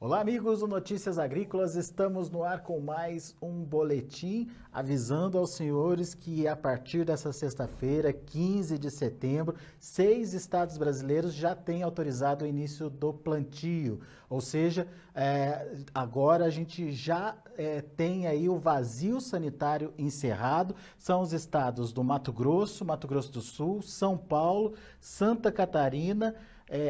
Olá, amigos do Notícias Agrícolas. Estamos no ar com mais um boletim avisando aos senhores que a partir dessa sexta-feira, 15 de setembro, 6 estados brasileiros já têm autorizado o início do plantio. Ou seja, agora a gente já tem aí o vazio sanitário encerrado. São os estados do Mato Grosso do Sul, São Paulo, Santa Catarina,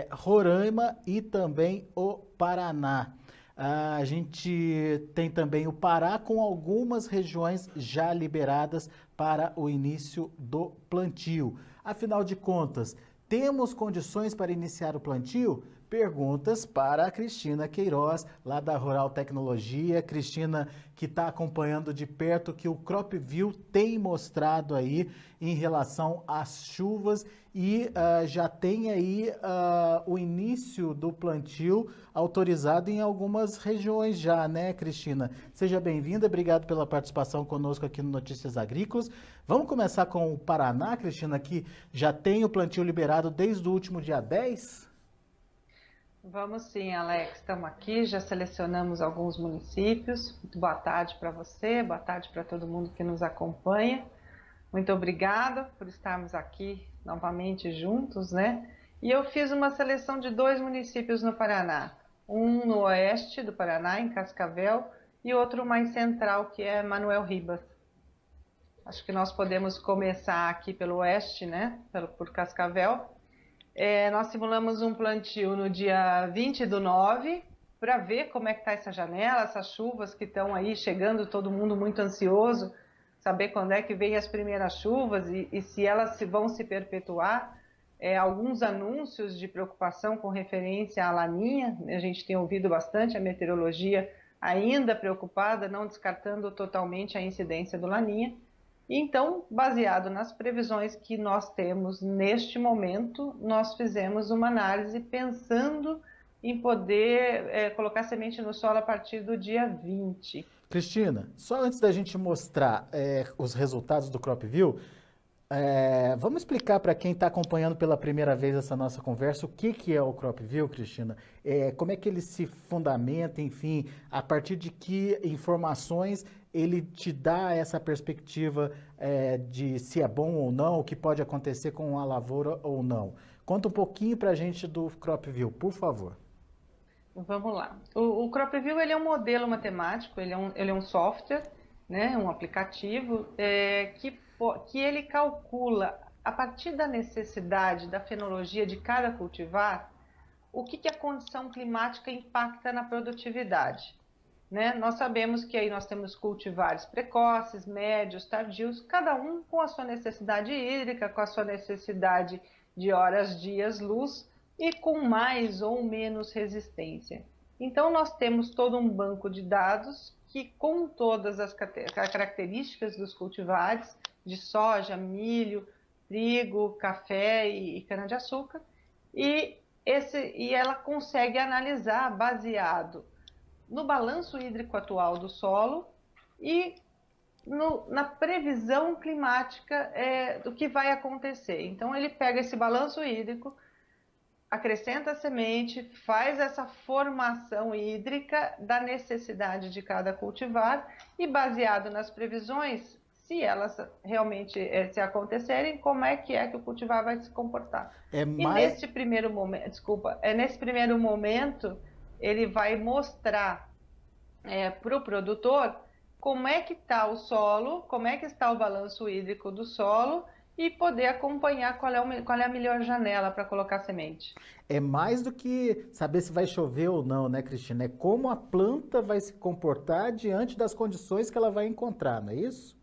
Roraima e também o Paraná. A gente tem também o Pará com algumas regiões já liberadas para o início do plantio. Afinal de contas, temos condições para iniciar o plantio? Perguntas para a Cristina Queiroz, lá da Rural Tecnologia. Cristina, que está acompanhando de perto o que o CropView tem mostrado aí em relação às chuvas e já tem aí o início do plantio autorizado em algumas regiões já, né, Cristina? Seja bem-vinda, obrigado pela participação conosco aqui no Notícias Agrícolas. Vamos começar com o Paraná, Cristina, que já tem o plantio liberado desde o último dia 10? Vamos sim, Alex. Estamos aqui, já selecionamos alguns municípios. Muito boa tarde para você, boa tarde para todo mundo que nos acompanha. Muito obrigada por estarmos aqui novamente juntos, né? E eu fiz uma seleção de 2 municípios no Paraná. Um no oeste do Paraná, em Cascavel, e outro mais central, que é Manoel Ribas. Acho que nós podemos começar aqui pelo oeste, né? Por Cascavel. Nós simulamos um plantio no dia 20/9 para ver como é que está essa janela, essas chuvas que estão aí chegando, todo mundo muito ansioso, saber quando é que vem as primeiras chuvas e se elas vão se perpetuar. Alguns anúncios de preocupação com referência à Laninha, a gente tem ouvido bastante a meteorologia ainda preocupada, não descartando totalmente a incidência do Laninha. Então, baseado nas previsões que nós temos neste momento, nós fizemos uma análise pensando em poder colocar semente no solo a partir do dia 20. Cristina, só antes da gente mostrar os resultados do CropView, vamos explicar para quem está acompanhando pela primeira vez essa nossa conversa o que é o CropView, Cristina? Como é que ele se fundamenta, enfim, a partir de que informações ele te dá essa perspectiva de se é bom ou não, o que pode acontecer com a lavoura ou não. Conta um pouquinho para a gente do CropView, por favor. Vamos lá. O CropView ele é um modelo matemático, ele é um software, né, um aplicativo que ele calcula, a partir da necessidade da fenologia de cada cultivar, o que a condição climática impacta na produtividade. Né? Nós sabemos que aí nós temos cultivares precoces, médios, tardios, cada um com a sua necessidade hídrica, com a sua necessidade de horas, dias, luz e com mais ou menos resistência. Então nós temos todo um banco de dados que com todas as características dos cultivares, de soja, milho, trigo, café e cana-de-açúcar, e ela consegue analisar baseado no balanço hídrico atual do solo e na previsão climática do que vai acontecer. Então ele pega esse balanço hídrico, acrescenta a semente, faz essa formação hídrica da necessidade de cada cultivar e baseado nas previsões, se elas realmente se acontecerem, como é que o cultivar vai se comportar. Nesse primeiro momento, ele vai mostrar para o produtor como é que está o solo, como é que está o balanço hídrico do solo e poder acompanhar qual é a melhor janela para colocar semente. É mais do que saber se vai chover ou não, né, Cristina? É como a planta vai se comportar diante das condições que ela vai encontrar, não é isso?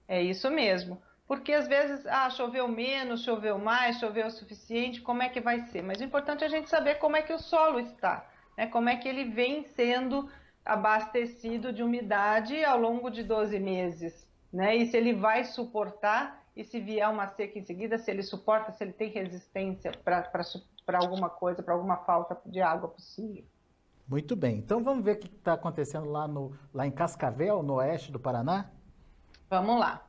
É isso mesmo. Porque às vezes, choveu menos, choveu mais, choveu o suficiente, como é que vai ser? Mas o importante é a gente saber como é que o solo está, né? Como é que ele vem sendo abastecido de umidade ao longo de 12 meses, né? E se ele vai suportar, e se vier uma seca em seguida, se ele suporta, se ele tem resistência para alguma coisa, para alguma falta de água possível. Muito bem. Então vamos ver o que está acontecendo lá em Cascavel, no oeste do Paraná? Vamos lá.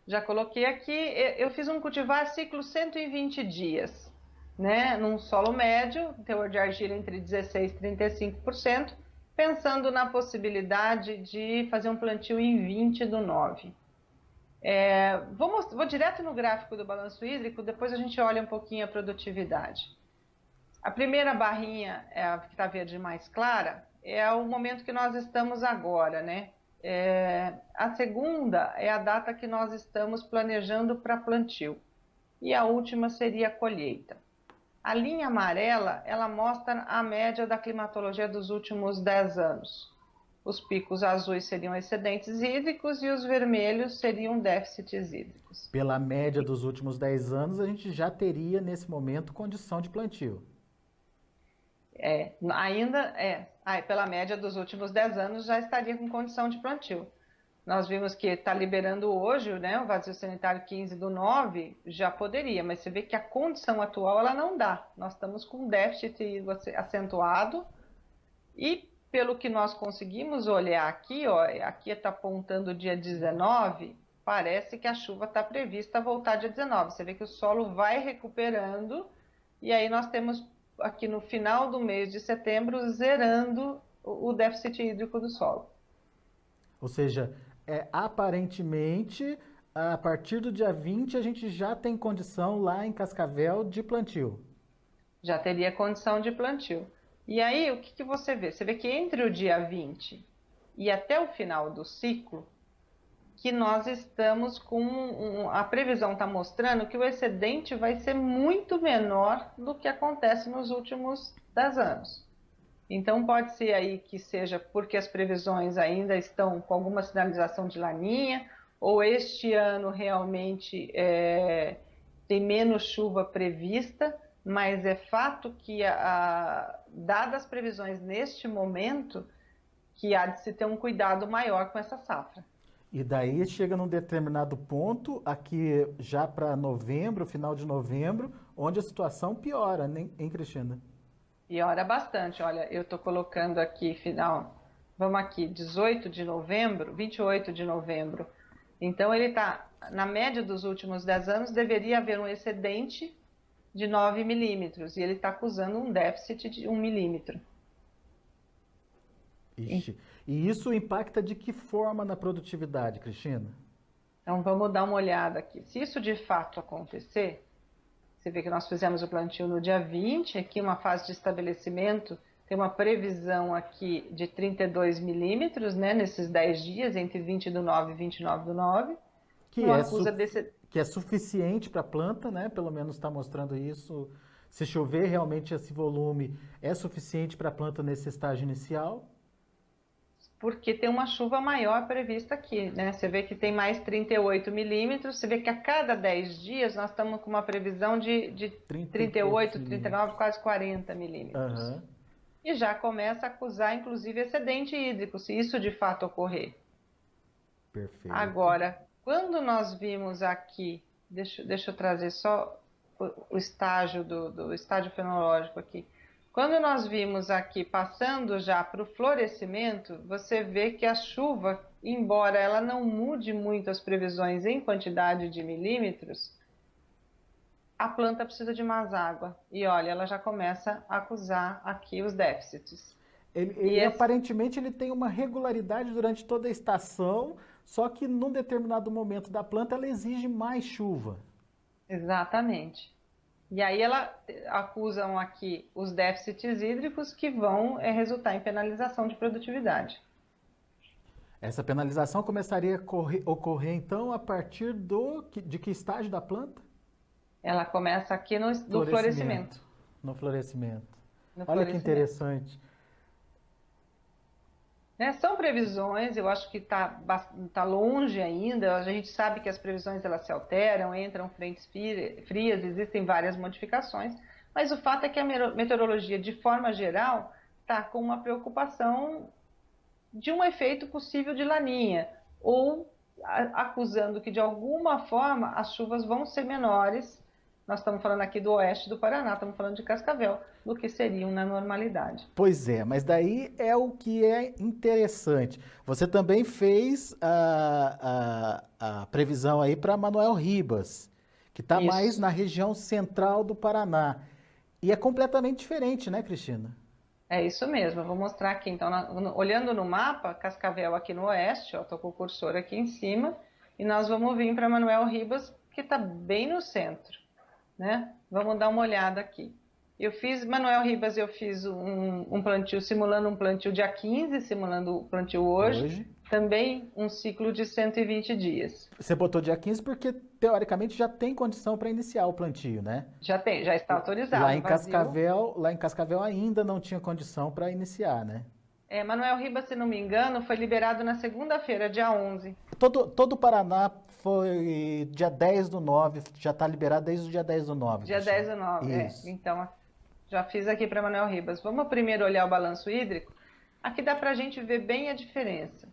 Já coloquei aqui, eu fiz um cultivar ciclo 120 dias, né? Num solo médio, teor de argila entre 16% e 35%, pensando na possibilidade de fazer um plantio em 20/9. Vou direto no gráfico do balanço hídrico, depois a gente olha um pouquinho a produtividade. A primeira barrinha, a que está verde mais clara, é o momento que nós estamos agora, né? A segunda é a data que nós estamos planejando para plantio. E a última seria a colheita. A linha amarela, ela mostra a média da climatologia dos últimos 10 anos. Os picos azuis seriam excedentes hídricos e os vermelhos seriam déficits hídricos. Pela média dos últimos 10 anos, a gente já teria, nesse momento, condição de plantio. Pela média dos últimos 10 anos, já estaria com condição de plantio. Nós vimos que está liberando hoje, né, o vazio sanitário 15/9, já poderia, mas você vê que a condição atual ela não dá. Nós estamos com um déficit acentuado e, pelo que nós conseguimos olhar aqui, aqui está apontando o dia 19, parece que a chuva está prevista voltar dia 19. Você vê que o solo vai recuperando e aí nós temos aqui no final do mês de setembro zerando o déficit hídrico do solo. Ou seja, aparentemente, a partir do dia 20, a gente já tem condição lá em Cascavel de plantio. Já teria condição de plantio. E aí, o que você vê? Você vê que entre o dia 20 e até o final do ciclo, que nós estamos com... a previsão está mostrando que o excedente vai ser muito menor do que acontece nos últimos 10 anos. Então, pode ser aí que seja porque as previsões ainda estão com alguma sinalização de laninha, ou este ano realmente tem menos chuva prevista, mas é fato que, dadas as previsões neste momento, que há de se ter um cuidado maior com essa safra. E daí chega num determinado ponto, aqui já para novembro, final de novembro, onde a situação piora, hein, Cristina? Piora bastante. Olha, eu estou colocando aqui vamos aqui, 18 de novembro, 28 de novembro. Então, ele está, na média dos últimos 10 anos, deveria haver um excedente de 9 milímetros, e ele está acusando um déficit de 1 milímetro. Ixi. E isso impacta de que forma na produtividade, Cristina? Então, vamos dar uma olhada aqui. Se isso de fato acontecer, você vê que nós fizemos o plantio no dia 20, aqui uma fase de estabelecimento, tem uma previsão aqui de 32 milímetros, né, nesses 10 dias, entre 20/9 e 29/9. Que é suficiente para a planta, né? Pelo menos está mostrando isso. Se chover, realmente esse volume é suficiente para a planta nesse estágio inicial? Porque tem uma chuva maior prevista aqui, né? Você vê que tem mais 38 milímetros, você vê que a cada 10 dias nós estamos com uma previsão de 38, 39, quase 40 milímetros. Uhum. E já começa a acusar, inclusive, excedente hídrico, se isso de fato ocorrer. Perfeito. Agora, quando nós vimos aqui, deixa eu trazer só o estágio do estágio fenológico aqui. Quando nós vimos aqui, passando já para o florescimento, você vê que a chuva, embora ela não mude muito as previsões em quantidade de milímetros, a planta precisa de mais água. E olha, ela já começa a acusar aqui os déficits. Aparentemente ele tem uma regularidade durante toda a estação, só que num determinado momento da planta ela exige mais chuva. Exatamente. E aí acusam aqui os déficits hídricos que vão resultar em penalização de produtividade. Essa penalização começaria a ocorrer, então, a partir de que estágio da planta? Ela começa aqui no florescimento. No florescimento. Olha que interessante. São previsões, eu acho que está longe ainda, a gente sabe que as previsões elas se alteram, entram frentes frias, existem várias modificações, mas o fato é que a meteorologia, de forma geral, está com uma preocupação de um efeito possível de laninha, ou acusando que de alguma forma as chuvas vão ser menores, nós estamos falando aqui do oeste do Paraná, estamos falando de Cascavel, do que seriam na normalidade. Pois é, mas daí é o que é interessante. Você também fez a previsão aí para Manoel Ribas, que está mais na região central do Paraná. E é completamente diferente, né, Cristina? É isso mesmo, eu vou mostrar aqui. Então, olhando no mapa, Cascavel aqui no oeste, ó, tô com o cursor aqui em cima, e nós vamos vir para Manuel Ribas, que está bem no centro, né? Vamos dar uma olhada aqui. Manuel Ribas, eu fiz um plantio, simulando um plantio dia 15, simulando o plantio hoje, Hoje. também um ciclo de 120 dias. Você botou dia 15 porque, teoricamente, já tem condição para iniciar o plantio, né? Já tem, já está autorizado, vazio. Lá em Cascavel ainda não tinha condição para iniciar, né? Manuel Ribas, se não me engano, foi liberado na segunda-feira, dia 11. Todo o Paraná foi dia 10 do 9, já está liberado desde o dia 10 do 9. Dia 10 do 9, Isso. Então, já fiz aqui para Manuel Ribas. Vamos primeiro olhar o balanço hídrico. Aqui dá para a gente ver bem a diferença.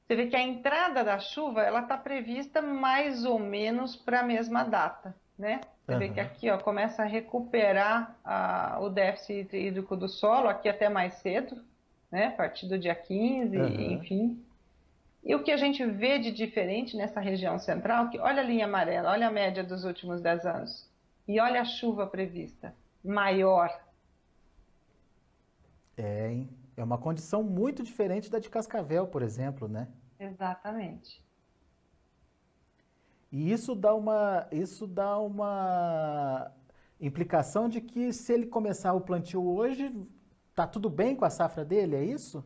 Você vê que a entrada da chuva, ela está prevista mais ou menos para a mesma data, né? Você vê que aqui, ó, começa a recuperar o déficit hídrico do solo, aqui até mais cedo, né? A partir do dia 15, enfim. E o que a gente vê de diferente nessa região central, que olha a linha amarela, olha a média dos últimos 10 anos. E olha a chuva prevista, maior. É uma condição muito diferente da de Cascavel, por exemplo, né? Exatamente. E isso dá uma implicação de que se ele começar o plantio hoje, tá tudo bem com a safra dele, é isso?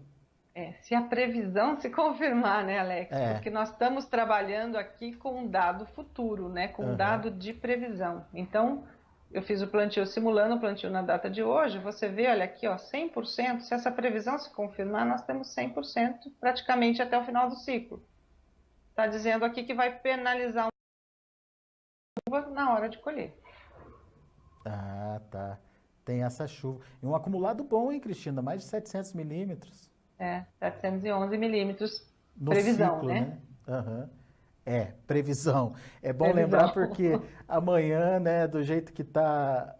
Se a previsão se confirmar, né, Alex? Porque nós estamos trabalhando aqui com um dado futuro, né? Com um dado de previsão. Então, eu fiz o plantio simulando o plantio na data de hoje. Você vê, olha aqui, ó, 100%. Se essa previsão se confirmar, nós temos 100% praticamente até o final do ciclo. Está dizendo aqui que vai penalizar chuva na hora de colher. Ah, tá. Tem essa chuva. E um acumulado bom, hein, Cristina? Mais de 700 milímetros. 711 milímetros. No Previsão, ciclo, né? Previsão. É bom lembrar porque amanhã, né, do jeito que tá,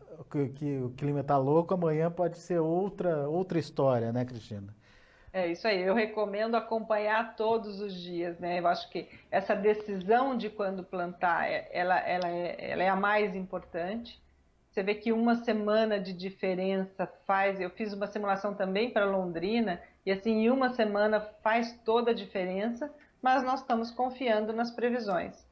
que o clima tá louco, amanhã pode ser outra história, né, Cristina? É isso aí, eu recomendo acompanhar todos os dias, né? Eu acho que essa decisão de quando plantar, ela é a mais importante. Você vê que uma semana de diferença faz... Eu fiz uma simulação também para Londrina, e assim, em uma semana faz toda a diferença, mas nós estamos confiando nas previsões.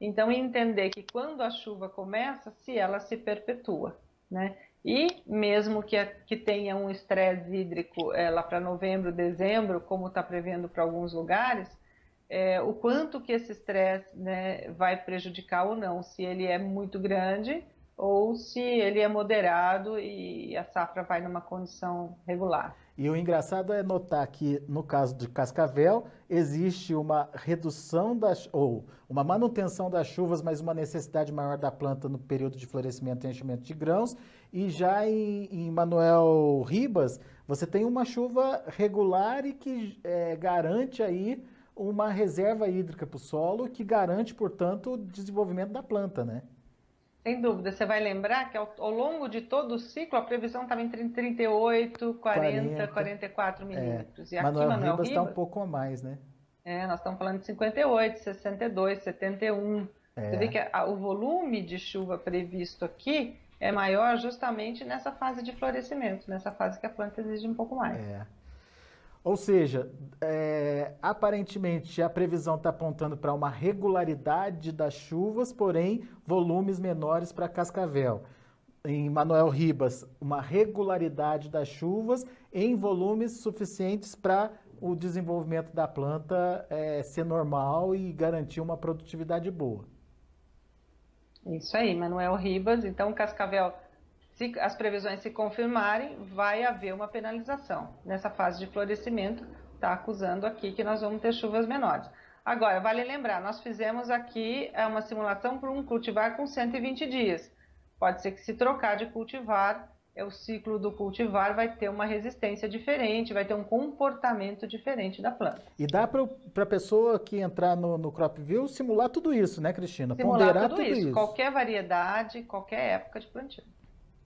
Então, entender que quando a chuva começa, se ela se perpetua, né? E mesmo que tenha um estresse hídrico lá para novembro, dezembro, como está prevendo para alguns lugares, o quanto que esse estresse, né, vai prejudicar ou não, se ele é muito grande ou se ele é moderado e a safra vai numa condição regular. E o engraçado é notar que, no caso de Cascavel, existe uma redução ou uma manutenção das chuvas, mas uma necessidade maior da planta no período de florescimento e enchimento de grãos. E já em Manuel Ribas, você tem uma chuva regular e que garante aí uma reserva hídrica para o solo, que garante, portanto, o desenvolvimento da planta, né? Sem dúvida, você vai lembrar que ao longo de todo o ciclo a previsão estava entre 38, 40, 44 milímetros. E aqui, Manuel Manuel Ribas está Ribas, um pouco a mais, né? nós estamos falando de 58, 62, 71. Você vê que o volume de chuva previsto aqui é maior justamente nessa fase de florescimento, nessa fase que a planta exige um pouco mais. Ou seja, aparentemente a previsão está apontando para uma regularidade das chuvas, porém volumes menores para Cascavel. Em Manuel Ribas, uma regularidade das chuvas em volumes suficientes para o desenvolvimento da planta ser normal e garantir uma produtividade boa. Isso aí, Manuel Ribas. Então, Cascavel, se as previsões se confirmarem, vai haver uma penalização. Nessa fase de florescimento, está acusando aqui que nós vamos ter chuvas menores. Agora, vale lembrar, nós fizemos aqui uma simulação para um cultivar com 120 dias. Pode ser que se trocar de cultivar, o ciclo do cultivar vai ter uma resistência diferente, vai ter um comportamento diferente da planta. E dá para a pessoa que entrar no CropView simular tudo isso, né, Cristina? Simular ponderar tudo isso, qualquer variedade, qualquer época de plantio.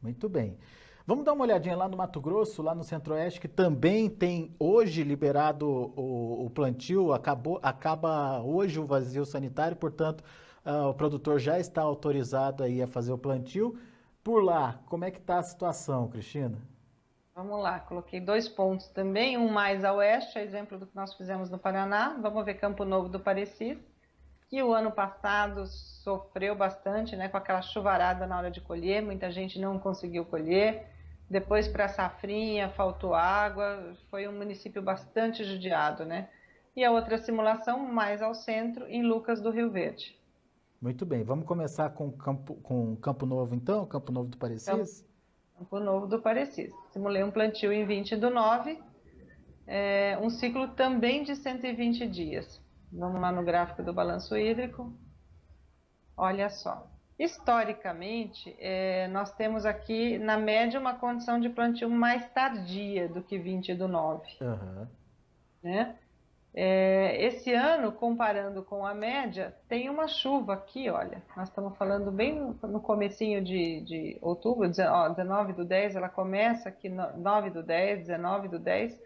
Muito bem. Vamos dar uma olhadinha lá no Mato Grosso, lá no Centro-Oeste, que também tem hoje liberado o plantio, acaba hoje o vazio sanitário, portanto, o produtor já está autorizado aí a fazer o plantio. Por lá, como é que está a situação, Cristina? Vamos lá, coloquei 2 pontos também, um mais a oeste, exemplo do que nós fizemos no Paraná. Vamos ver Campo Novo do Parecis, que o ano passado sofreu bastante, né, com aquela chuvarada na hora de colher, muita gente não conseguiu colher. Depois para a safrinha, faltou água, foi um município bastante judiado, né? E a outra simulação, mais ao centro, em Lucas do Rio Verde. Muito bem, vamos começar com Campo Novo então, Campo Novo do Parecis? Campo Novo do Parecis. Simulei um plantio em 20/9, um ciclo também de 120 dias. Vamos lá no gráfico do balanço hídrico. Olha só. Historicamente, nós temos aqui, na média, uma condição de plantio mais tardia do que 20/9, Aham. né? Esse ano, comparando com a média, tem uma chuva aqui, olha. Nós estamos falando bem no comecinho de outubro, 19/10, ela começa aqui, 9/10, 19/10.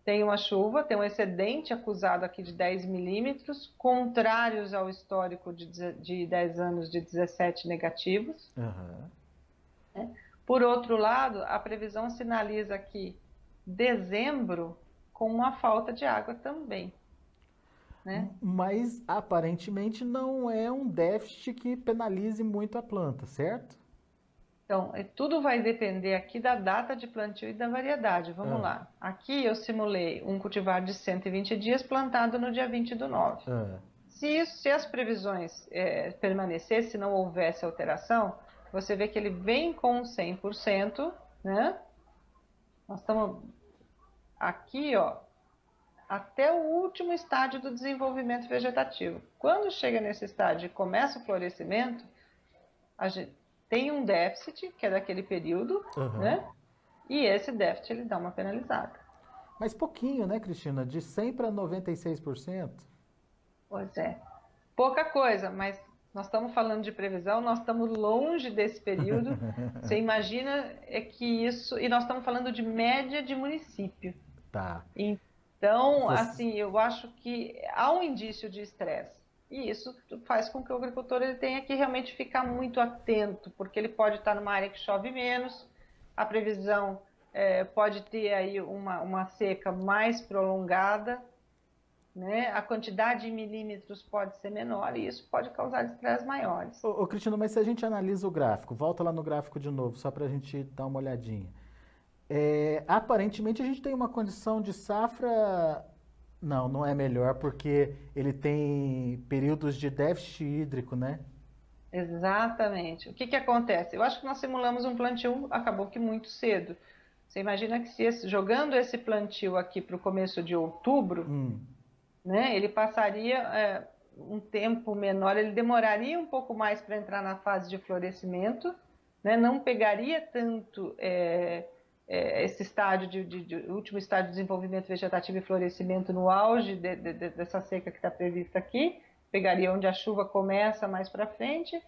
Tem uma chuva, tem um excedente acusado aqui de 10 milímetros, contrários ao histórico de 10 anos de 17 negativos. Aham. Por outro lado, a previsão sinaliza aqui dezembro com uma falta de água também, né? Mas aparentemente não é um déficit que penalize muito a planta, certo? Então, tudo vai depender aqui da data de plantio e da variedade. Vamos Ah, lá. Aqui eu simulei um cultivar de 120 dias plantado no dia 20/9. ah. Se as previsões permanecessem, se não houvesse alteração, você vê que ele vem com 100%, né? Nós estamos aqui, ó, até o último estágio do desenvolvimento vegetativo. Quando chega nesse estágio e começa o florescimento, a gente tem um déficit, que é daquele período, Aham. né? E esse déficit ele dá uma penalizada. Mas pouquinho, né, Cristina? De 100 para 96%? Pois é. Pouca coisa, mas nós estamos falando de previsão, nós estamos longe desse período. Você imagina que isso. E nós estamos falando de média de município. Tá. Então, Você- assim, eu acho que há um indício de estresse. E isso faz com que o agricultor ele tenha que realmente ficar muito atento, porque ele pode estar numa área que chove menos, a previsão pode ter aí uma seca mais prolongada, né? A quantidade de milímetros pode ser menor e isso pode causar estresse maiores. Ô, Cristina, mas se a gente analisa o gráfico, volta lá no gráfico de novo, só para a gente dar uma olhadinha. Aparentemente a gente tem uma condição de safra. Não, não é melhor, porque ele tem períodos de déficit hídrico, né? Exatamente. O que que acontece? Eu acho que nós simulamos um plantio, acabou que muito cedo. Você imagina que se jogando esse plantio aqui para o começo de outubro, Hum, né, ele passaria um tempo menor, ele demoraria um pouco mais para entrar na fase de florescimento, né, não pegaria tanto esse estágio último estágio de desenvolvimento vegetativo e florescimento no auge dessa seca que está prevista aqui, pegaria onde a chuva começa mais para frente,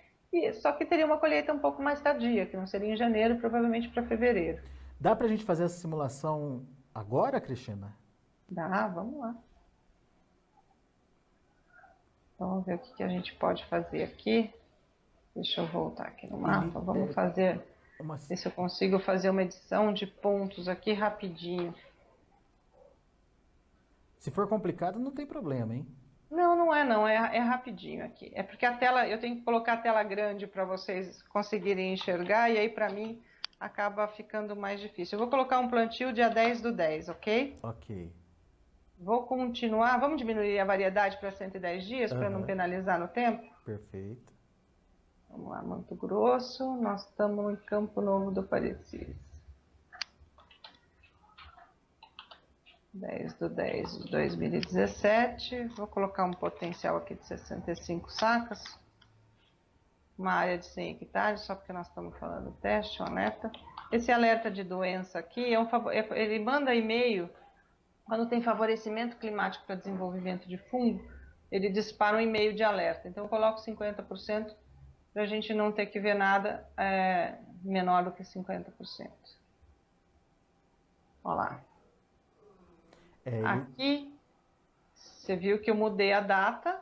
só que teria uma colheita um pouco mais tardia, que não seria em janeiro, provavelmente para fevereiro. Dá para a gente fazer essa simulação agora, Cristina? Dá, vamos lá. Vamos ver o que a gente pode fazer aqui. Deixa eu voltar aqui no Ele mapa. Vamos uma, ver se eu consigo fazer uma edição de pontos aqui rapidinho. se for complicado, não tem problema, hein? Não, não é não, é rapidinho aqui. É porque a tela, eu tenho que colocar a tela grande para vocês conseguirem enxergar e aí para mim acaba ficando mais difícil. Eu vou colocar um plantio dia 10/10, ok? Ok. Vou continuar, vamos diminuir a variedade para 110 dias para não Aham, penalizar no tempo? perfeito. Vamos lá, Mato Grosso, nós estamos em Campo Novo do Parecis. 10/10/2017, vou colocar um potencial aqui de 65 sacas, uma área de 100 hectares, só porque nós estamos falando do teste, um alerta. Esse alerta de doença aqui, ele manda e-mail, quando tem favorecimento climático para desenvolvimento de fungo, ele dispara um e-mail de alerta. Então eu coloco 50%, para a gente não ter que ver nada menor do que 50%. Olha lá. Aqui, você viu que eu mudei a data,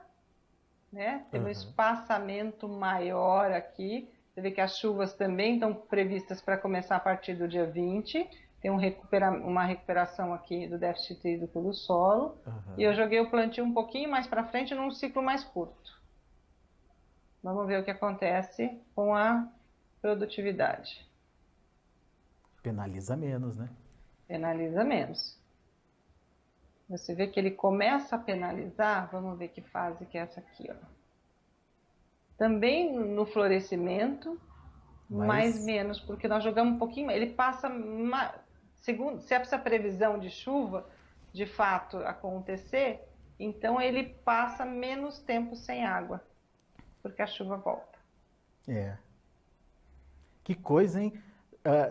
né? Tem um espaçamento maior aqui. Você vê que as chuvas também estão previstas para começar a partir do dia 20. tem uma recuperação aqui do déficit hídrico do solo. Aham. E eu joguei o plantio um pouquinho mais para frente num ciclo mais curto. Vamos ver o que acontece com a produtividade. Penaliza menos, né? Penaliza menos. Você vê que ele começa a penalizar, vamos ver que fase que é essa aqui, ó. Também no florescimento, mais menos, porque nós jogamos um pouquinho, ele passa, segundo, se essa previsão de chuva de fato acontecer, então ele passa menos tempo sem água, porque a chuva volta. É. Que coisa, hein?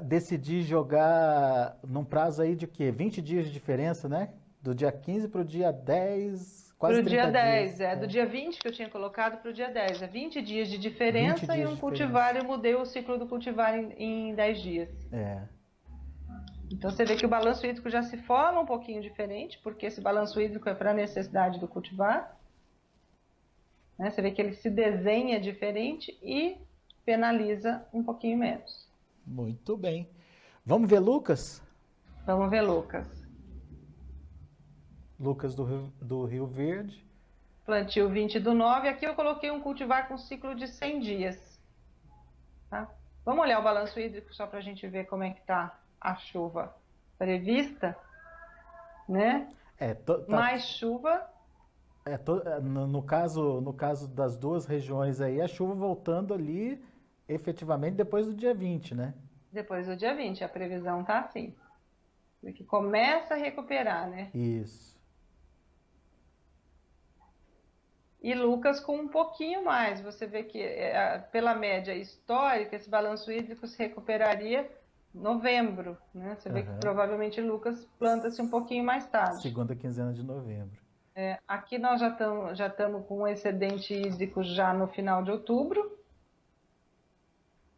Decidi jogar num prazo aí de quê? 20 dias de diferença, né? Do dia 15 para o dia 10, quase 30 dias. Para o dia 10, do dia 20 que eu tinha colocado para o dia 10. É 20 dias de diferença 20 dias e um de cultivar, eu mudei o ciclo do cultivar em 10 dias. É. Então você vê que o balanço hídrico já se forma um pouquinho diferente, porque esse balanço hídrico é para a necessidade do cultivar. Né? Você vê que ele se desenha diferente e penaliza um pouquinho menos. Muito bem. Vamos ver Lucas? Vamos ver Lucas. Lucas do Rio Verde. Plantio 20/9. Aqui eu coloquei um cultivar com ciclo de 100 dias. Tá? Vamos olhar o balanço hídrico só para a gente ver como é que está a chuva prevista. Né? Mais chuva. No caso das duas regiões aí, a chuva voltando ali efetivamente depois do dia 20, né? Depois do dia 20, a previsão tá assim. Que começa a recuperar, né? Isso. E Lucas com um pouquinho mais. Você vê que pela média histórica, esse balanço hídrico se recuperaria em novembro, né? Você vê que provavelmente Lucas planta-se um pouquinho mais tarde. Segunda quinzena de novembro. Aqui nós já estamos com um excedente hídrico já no final de outubro.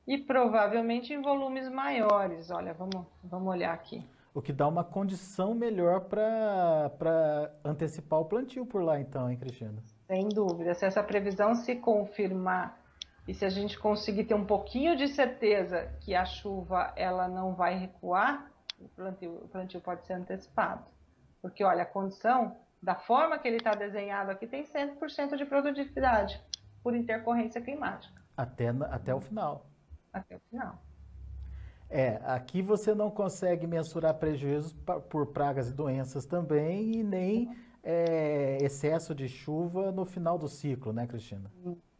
E provavelmente em volumes maiores. Olha, vamos olhar aqui. O que dá uma condição melhor para antecipar o plantio por lá, então, hein, Cristina? Sem dúvida. Se essa previsão se confirmar e se a gente conseguir ter um pouquinho de certeza que a chuva ela não vai recuar, o plantio pode ser antecipado. Porque, olha, a condição, da forma que ele está desenhado aqui, tem 100% de produtividade por intercorrência climática. Até o final. Até o final. Aqui você não consegue mensurar prejuízos por pragas e doenças também e nem excesso de chuva no final do ciclo, né, Cristina?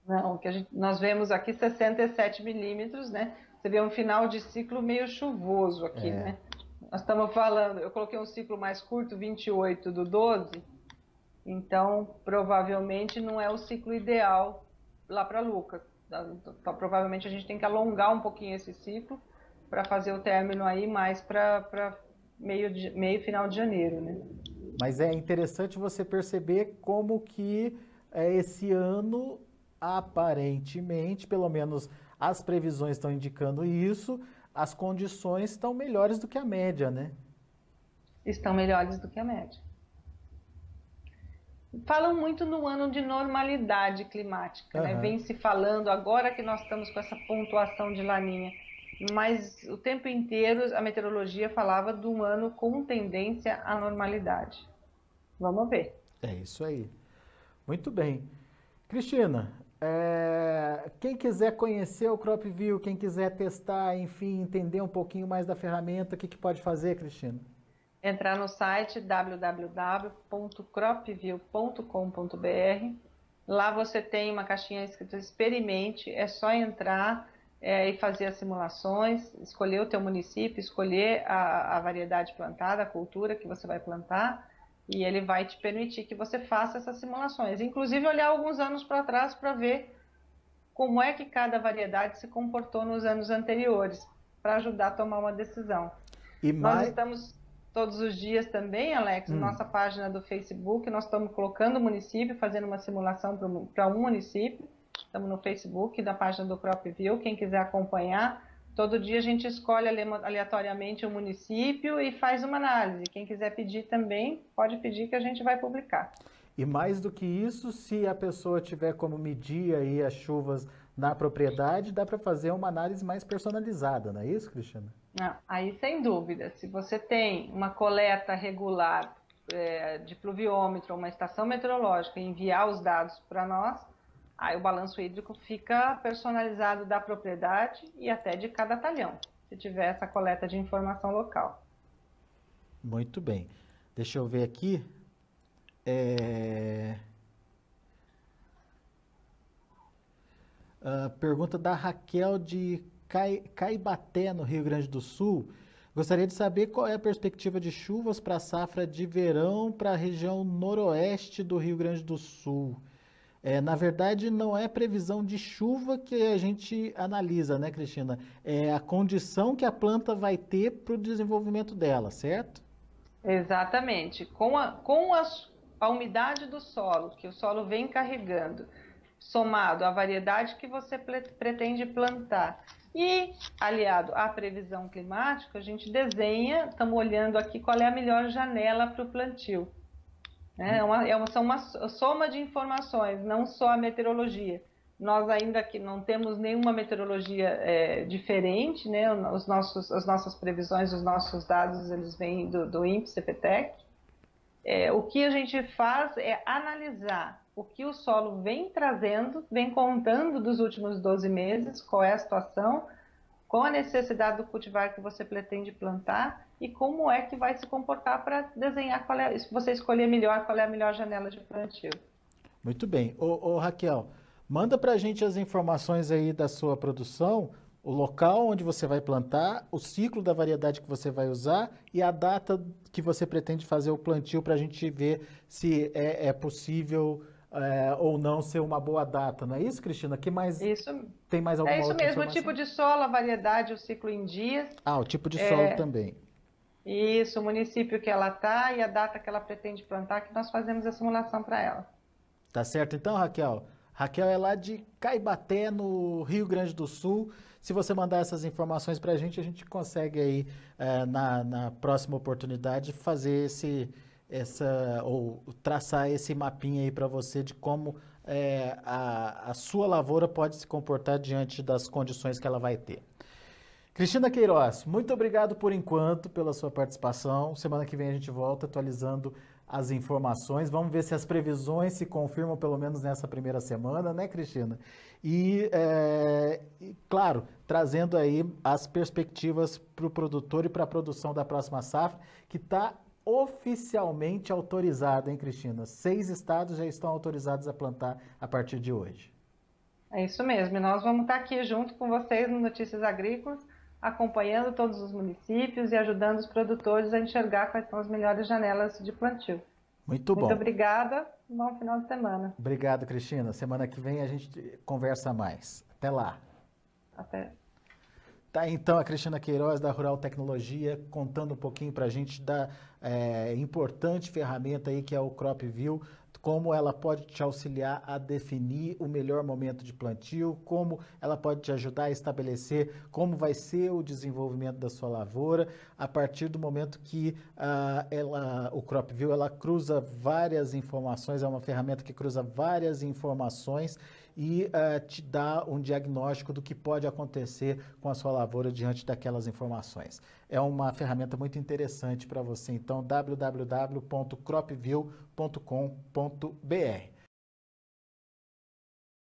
Não, nós vemos aqui 67 milímetros, né? Você vê um final de ciclo meio chuvoso aqui, né? Nós estamos falando, eu coloquei um ciclo mais curto, 28/12, então provavelmente não é o ciclo ideal lá para Lucas. Então, provavelmente a gente tem que alongar um pouquinho esse ciclo para fazer o término aí mais para meio final de janeiro, né? Mas é interessante você perceber como que esse ano, aparentemente, pelo menos as previsões estão indicando isso, as condições estão melhores do que a média, né? Estão melhores do que a média. Falam muito no ano de normalidade climática, né? Vem se falando agora que nós estamos com essa pontuação de laninha, mas o tempo inteiro a meteorologia falava de um ano com tendência à normalidade. Vamos ver. É isso aí. Muito bem. Cristina, quem quiser conhecer o CropView, quem quiser testar, enfim, entender um pouquinho mais da ferramenta, o que pode fazer, Cristina? Entrar no site www.cropview.com.br. Lá você tem uma caixinha escrita experimente, é só entrar e fazer as simulações, escolher o teu município, escolher a variedade plantada, a cultura que você vai plantar, e ele vai te permitir que você faça essas simulações. Inclusive olhar alguns anos para trás para ver como é que cada variedade se comportou nos anos anteriores, para ajudar a tomar uma decisão. Nós estamos todos os dias também, Alex, na nossa página do Facebook, nós estamos colocando o município, fazendo uma simulação para um município. Estamos no Facebook, da página do CropView, quem quiser acompanhar. Todo dia a gente escolhe aleatoriamente um município e faz uma análise. Quem quiser pedir também, pode pedir que a gente vai publicar. E mais do que isso, se a pessoa tiver como medir aí as chuvas na propriedade, dá para fazer uma análise mais personalizada, não é isso, Cristina? Não, aí sem dúvida, se você tem uma coleta regular de pluviômetro, uma estação meteorológica e enviar os dados para nós, aí o balanço hídrico fica personalizado da propriedade e até de cada talhão, se tiver essa coleta de informação local. Muito bem. Deixa eu ver aqui. Pergunta da Raquel de Caibaté, no Rio Grande do Sul. Gostaria de saber qual é a perspectiva de chuvas para a safra de verão para a região noroeste do Rio Grande do Sul. Na verdade, não é previsão de chuva que a gente analisa, né, Cristina? É a condição que a planta vai ter para o desenvolvimento dela, certo? Exatamente. A umidade do solo, que o solo vem carregando, somado à variedade que você pretende plantar e aliado à previsão climática, a gente desenha, estamos olhando aqui qual é a melhor janela para o plantio. São uma soma de informações, não só a meteorologia. Nós ainda aqui não temos nenhuma meteorologia diferente, né? As nossas previsões, os nossos dados, eles vêm do INPE-CPTEC. O que a gente faz é analisar o que o solo vem trazendo, vem contando dos últimos 12 meses, qual é a situação, qual a necessidade do cultivar que você pretende plantar e como é que vai se comportar para desenhar se você escolher melhor, qual é a melhor janela de plantio. Muito bem. Ô, Raquel, manda para a gente as informações aí da sua produção, o local onde você vai plantar, o ciclo da variedade que você vai usar e a data que você pretende fazer o plantio para a gente ver se é possível ou não ser uma boa data. Não é isso, Cristina? Tem mais alguma isso outra mesmo, o informação? tipo de solo, a variedade, o ciclo em dias. O tipo de solo também. Isso, o município que ela está e a data que ela pretende plantar, que nós fazemos a simulação para ela. Tá certo então, Raquel? Raquel é lá de Caibaté, no Rio Grande do Sul. Se você mandar essas informações para a gente consegue aí, na próxima oportunidade, fazer ou traçar esse mapinha aí para você de como a sua lavoura pode se comportar diante das condições que ela vai ter. Cristina Queiroz, muito obrigado por enquanto pela sua participação. Semana que vem a gente volta atualizando as informações. Vamos ver se as previsões se confirmam pelo menos nessa primeira semana, né, Cristina? E claro, trazendo aí as perspectivas para o produtor e para a produção da próxima safra, que está oficialmente autorizada, hein, Cristina? 6 estados já estão autorizados a plantar a partir de hoje. É isso mesmo. E nós vamos estar aqui junto com vocês no Notícias Agrícolas, acompanhando todos os municípios e ajudando os produtores a enxergar quais são as melhores janelas de plantio. Muito bom. Muito obrigada. Bom final de semana. Obrigado, Cristina. Semana que vem a gente conversa mais. Até lá. Até. Tá, então, a Cristina Queiroz, da Rural Tecnologia, contando um pouquinho para a gente da importante ferramenta aí que é o CropView, como ela pode te auxiliar a definir o melhor momento de plantio, como ela pode te ajudar a estabelecer como vai ser o desenvolvimento da sua lavoura, a partir do momento que o CropView ela cruza várias informações, é uma ferramenta que cruza várias informações e te dá um diagnóstico do que pode acontecer com a sua lavoura diante daquelas informações. É uma ferramenta muito interessante para você. Então, www.cropview.com.br.